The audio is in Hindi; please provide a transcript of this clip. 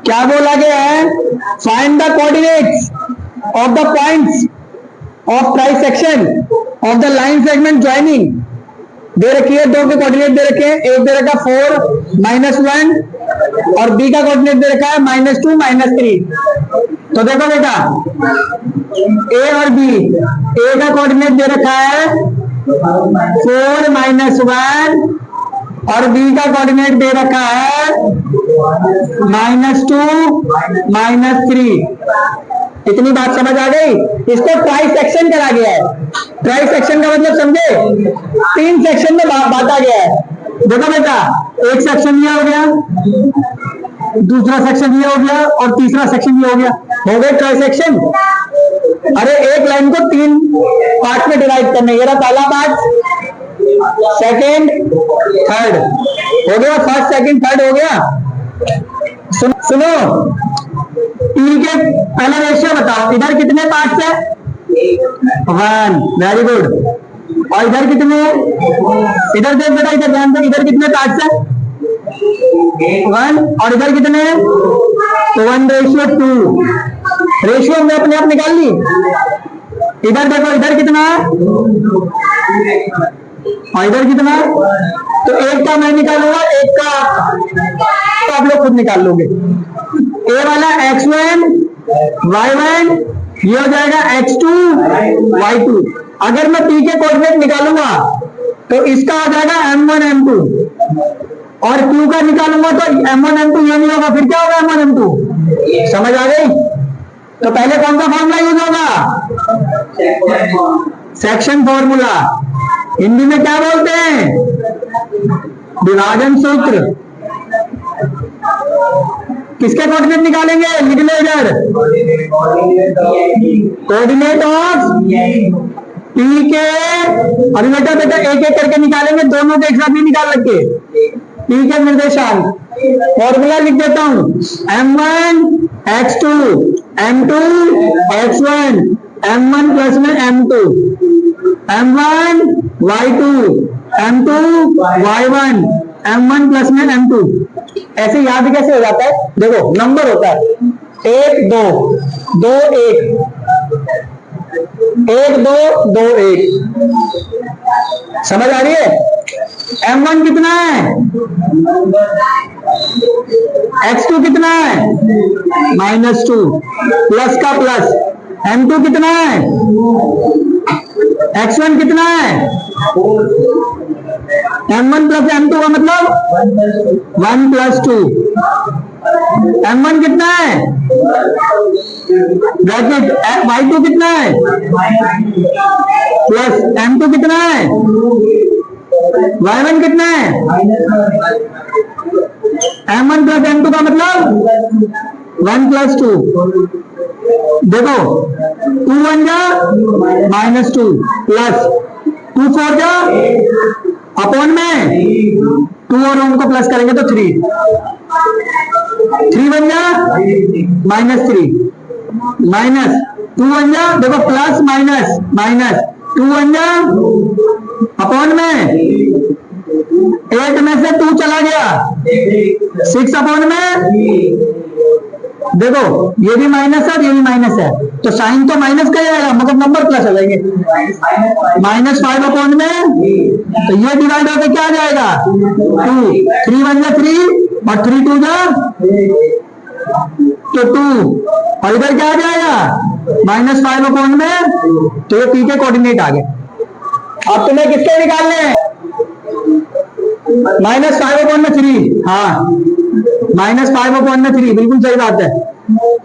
क्या बोला गया है? Find the coordinates of the points of trisection of the line segment joining. दे रखी है, दो के कोऑर्डिनेट दे रखे हैं, एक दे रखा 4 -1 और बी का कोऑर्डिनेट दे रखा है -2 -3। तो देखो बेटा, ए और बी, ए का कोऑर्डिनेट दे रखा है 4 -1 और बी का कोऑर्डिनेट दे रखा है -2 -3। इतनी बात समझ आ गई? इसको ट्राई सेक्शन करा गया है। ट्राई सेक्शन का मतलब समझे? 3 सेक्शन में बांटा गया है। देखो बेटा, एक सेक्शन ये हो गया, दूसरा सेक्शन ये हो गया और तीसरा सेक्शन ये हो गया। हो गए ट्राई सेक्शन। अरे एक लाइन को 3 पार्ट में डिवाइड करना, ये रहा पहला पार्ट, सेकेंड, थर्ड। हो गया, फर्स्ट सेकेंड थर्ड हो गया। सुनो, टी के पहला रेशियो बताओ, इधर कितने पार्ट्स है? 1। Very good. और इधर कितने? इधर देख बेटा, इधर ध्यान दे, इधर कितने पार्ट्स है? 1। और इधर कितने? तो 1:2। रेशियो हमने अपने आप निकाल ली। इधर देखो, इधर कितना है और इधर कितना? तो एक का मैं निकालूंगा, एक का तो आप लोग खुद निकाल लोगे। ए वाला x1 y1, ये हो जाएगा x2 y2। अगर मैं p के कोऑर्डिनेट निकालूंगा तो इसका हो जाएगा m1 m2 और q का निकालूंगा तो m1 m2 ये नहीं होगा, फिर क्या होगा m1 m2? समझ आ गई? तो पहले कौन सा फॉर्मूला यूज होगा? Section formula. हिंदी में क्या बोलते हैं? विभाजन सूत्र। किसके कोऑर्डिनेट निकालेंगे? लिख लो इधर, कोऑर्डिनेट ऑफ पी के। अभी बेटा एक एक करके निकालेंगे, दोनों को एक साथ नहीं निकाल रखे। पी के निर्देशांक फॉर्मूला लिख देता हूं, m1 x2 m2 x1 m1 plus में m2 m1 y2 m2 y1 m1 plus में m2। ऐसे याद कैसे हो जाता है? देखो, नंबर होता है 1 2 2 1 1 2 2 1। समझ आ रही है? m1 कितना है? x2 कितना है? -2 प्लस का प्लस। m2 कितना है? x1 कितना है? m1 प्लस m2 का मतलब 1 + 2। m1 कितना है? ब्रैकेट y2 कितना है? प्लस m2 कितना है? y1 कितना है? m1 प्लस m2 का मतलब 1 + 2। देखो, 2 1 जा -2 प्लस 2 4 जा अपॉन में 2 और उनको प्लस करेंगे तो 3 1 जा -3 माइनस 2 1 जा, देखो प्लस माइनस माइनस 2 1 जा अपॉन में 8 में से 2 चला गया 6 अपॉन में। देखो, ये भी माइनस है, ये भी माइनस है, तो साइन तो माइनस का ही आएगा मगर नंबर प्लस हो जाएंगे। -5 अपॉन में, तो ये डिवाइड होकर क्या आ जाएगा? 2। 3 1 जा 3 और 3 2 जा तो 2। और इधर क्या आ जाएगा? -5 अपॉन में, तो ये पी के कोऑर्डिनेट आ गए। अब तुम्हें किसके निकालने हैं? -5 अपॉन में 3। हाँ, -5 अपॉन में 3, बिल्कुल सही बात है।